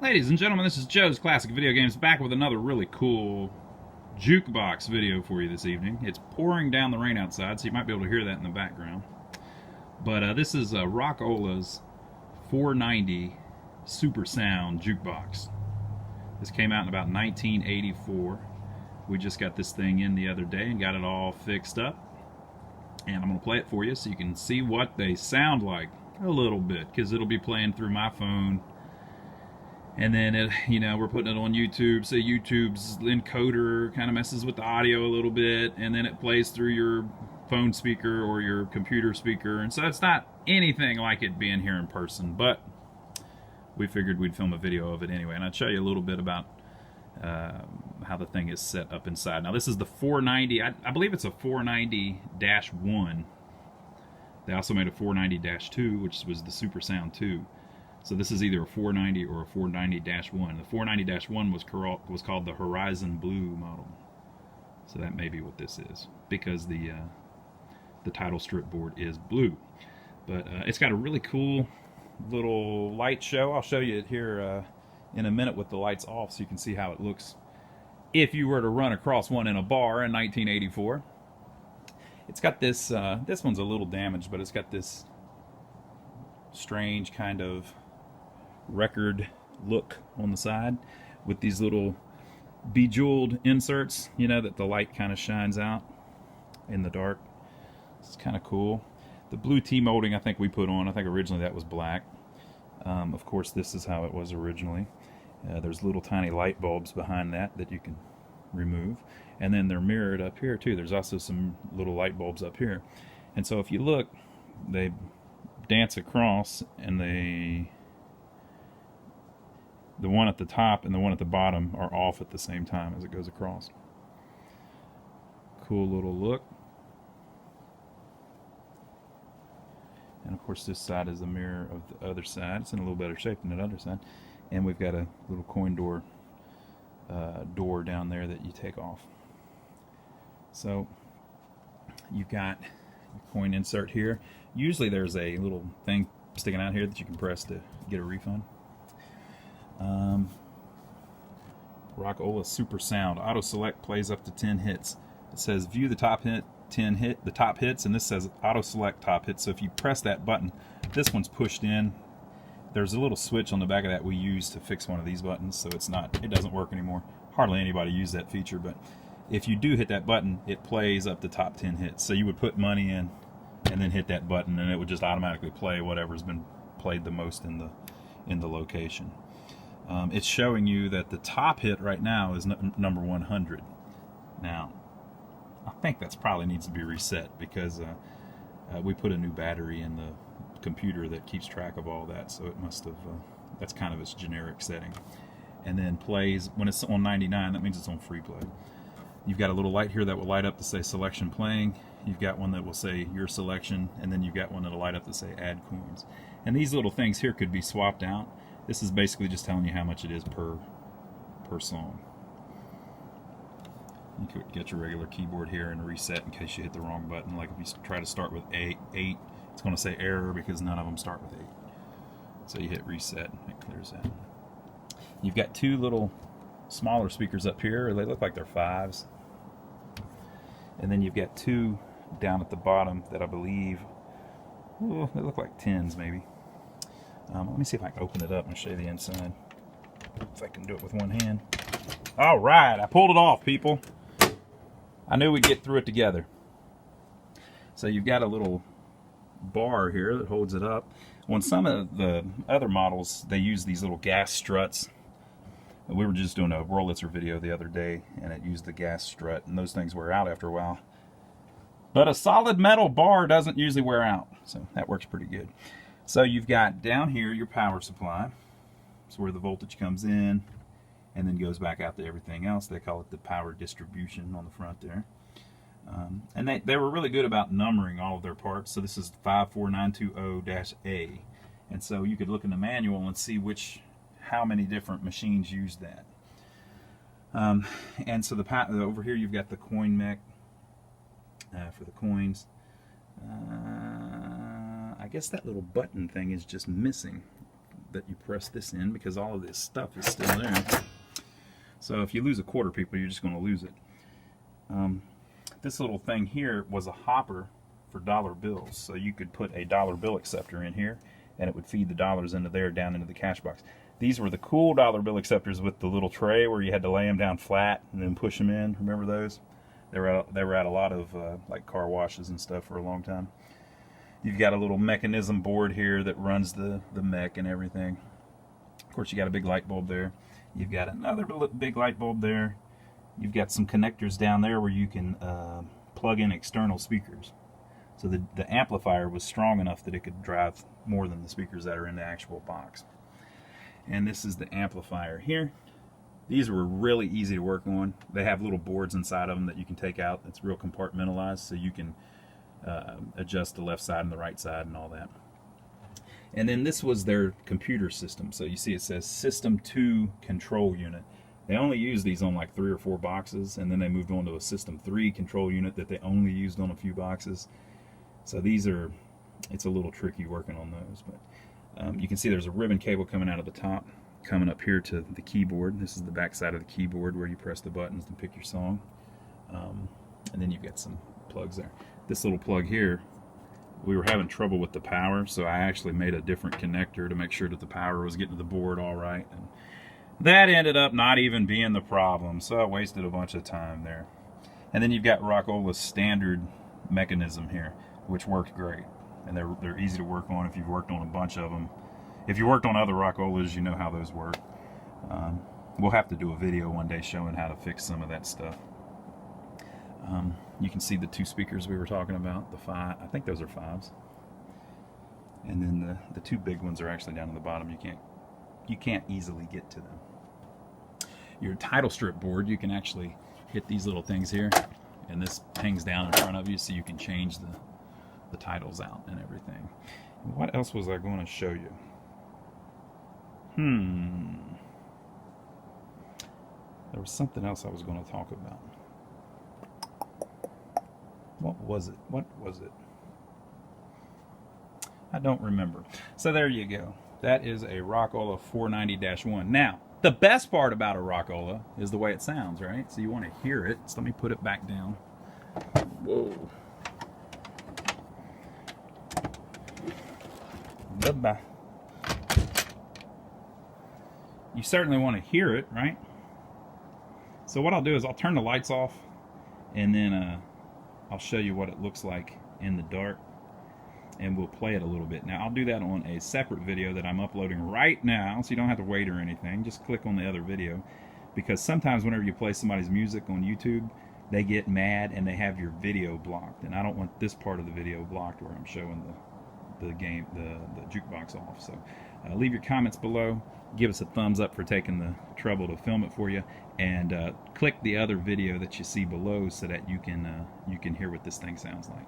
Ladies and gentlemen, this is Joe's Classic Video Games, back with another really cool Jukebox video for you this evening. It's pouring down the rain outside, so you might be able to hear that in the background. But this is Rockola's 490 Super Sound Jukebox. This came out in about 1984. We just got this thing in the other day and got it all fixed up. And I'm going to play it for you so you can see what they sound like a little bit, because it'll be playing through my phone. And then, we're putting it on YouTube, so YouTube's encoder kind of messes with the audio a little bit, and then it plays through your phone speaker or your computer speaker. And so it's not anything like it being here in person, but we figured we'd film a video of it anyway. And I'll show you a little bit about how the thing is set up inside. Now, this is the 490. I believe it's a 490-1. They also made a 490-2, which was the Super Sound 2. So this is either a 490 or a 490-1. The 490-1 was called the Horizon Blue model. So that may be what this is, because the title strip board is blue. But it's got a really cool little light show. I'll show you it here in a minute with the lights off, so you can see how it looks if you were to run across one in a bar in 1984. It's got this, this one's a little damaged, but it's got this strange kind of record look on the side with these little bejeweled inserts, that the light kind of shines out in the dark. It's kind of cool. The blue T-molding I think we put on, I think originally that was black. Of course, this is how it was originally. There's little tiny light bulbs behind that you can remove, and then they're mirrored up here too. There's also some little light bulbs up here, and so if you look, they dance across, and the one at the top and the one at the bottom are off at the same time as it goes across. Cool little look. And of course this side is a mirror of the other side. It's in a little better shape than the other side. And we've got a little coin door down there that you take off. So you've got your coin insert here. Usually there's a little thing sticking out here that you can press to get a refund. Rockola Super Sound auto select plays up to 10 hits. It says view the top top hits, and this says auto select top hits. So if you press that button, this one's pushed in. There's a little switch on the back of that we use to fix one of these buttons, so it doesn't work anymore. Hardly anybody uses that feature, but if you do hit that button, it plays up to top 10 hits. So you would put money in and then hit that button, and it would just automatically play whatever's been played the most in the location. It's showing you that the top hit right now is number 100. Now, I think that's probably needs to be reset, because we put a new battery in the computer that keeps track of all that, so it must have, that's kind of its generic setting. And then plays, when it's on 99, that means it's on free play. You've got a little light here that will light up to say selection playing. You've got one that will say your selection, and then you've got one that will light up to say add coins. And these little things here could be swapped out. This is basically just telling you how much it is per song. You could get your regular keyboard here and reset in case you hit the wrong button. Like if you try to start with 8, it's going to say error because none of them start with 8. So you hit reset and it clears that. You've got two little smaller speakers up here. They look like they're 5s. And then you've got two down at the bottom that I believe, they look like 10s maybe. Let me see if I can open it up and show you the inside. If I can do it with one hand. All right, I pulled it off, people. I knew we'd get through it together. So you've got a little bar here that holds it up. On some of the other models, they use these little gas struts. We were just doing a Wurlitzer video the other day, and it used the gas strut, and those things wear out after a while. But a solid metal bar doesn't usually wear out, so that works pretty good. So you've got down here your power supply. It's where the voltage comes in and then goes back out to everything else. They call it the power distribution on the front there. And they were really good about numbering all of their parts. So this is 54920-A. And so you could look in the manual and see how many different machines use that. And so over here you've got the coin mech for the coins. I guess that little button thing is just missing. that you press this in because all of this stuff is still there. So if you lose a quarter, people, you're just going to lose it. This little thing here was a hopper for dollar bills. So you could put a dollar bill acceptor in here, and it would feed the dollars into there, down into the cash box. These were the cool dollar bill acceptors with the little tray where you had to lay them down flat and then push them in. Remember those? They were at a lot of like car washes and stuff for a long time. You've got a little mechanism board here that runs the mech and everything. Of course, you got a big light bulb there. You've got another big light bulb there. You've got some connectors down there where you can plug in external speakers. So the amplifier was strong enough that it could drive more than the speakers that are in the actual box. And this is the amplifier here. These were really easy to work on. They have little boards inside of them that you can take out. It's real compartmentalized, so you can adjust the left side and the right side and all that. And then this was their computer system. So you see it says System 2 Control Unit. They only used these on like 3 or 4 boxes, and then they moved on to a System 3 control unit that they only used on a few boxes. So these are, it's a little tricky working on those. But you can see there's a ribbon cable coming out of the top, coming up here to the keyboard. This is the back side of the keyboard where you press the buttons to pick your song. And then you've got some plugs there. This little plug here, we were having trouble with the power, so I actually made a different connector to make sure that the power was getting to the board all right. And that ended up not even being the problem, so I wasted a bunch of time there. And then you've got Rockola's standard mechanism here, which worked great. And they're easy to work on if you've worked on a bunch of them. If you worked on other Rockolas, you know how those work. We'll have to do a video one day showing how to fix some of that stuff. You can see the 2 speakers we were talking about, the 5, I think those are 5s. And then the 2 big ones are actually down at the bottom. You can't easily get to them. Your title strip board, you can actually hit these little things here, and this hangs down in front of you so you can change the titles out and everything. What else was I going to show you? There was something else I was going to talk about. What was it? I don't remember. So there you go. That is a Rockola 490-1. Now, the best part about a Rockola is the way it sounds, right? So you want to hear it. So let me put it back down. Whoa. Bye-bye. You certainly want to hear it, right? So what I'll do is I'll turn the lights off, and then I'll show you what it looks like in the dark, and we'll play it a little bit. Now I'll do that on a separate video that I'm uploading right now, so you don't have to wait or anything. Just click on the other video, because sometimes whenever you play somebody's music on YouTube, they get mad and they have your video blocked, and I don't want this part of the video blocked where I'm showing the jukebox off. So leave your comments below, give us a thumbs up for taking the trouble to film it for you, and click the other video that you see below so that you can hear what this thing sounds like.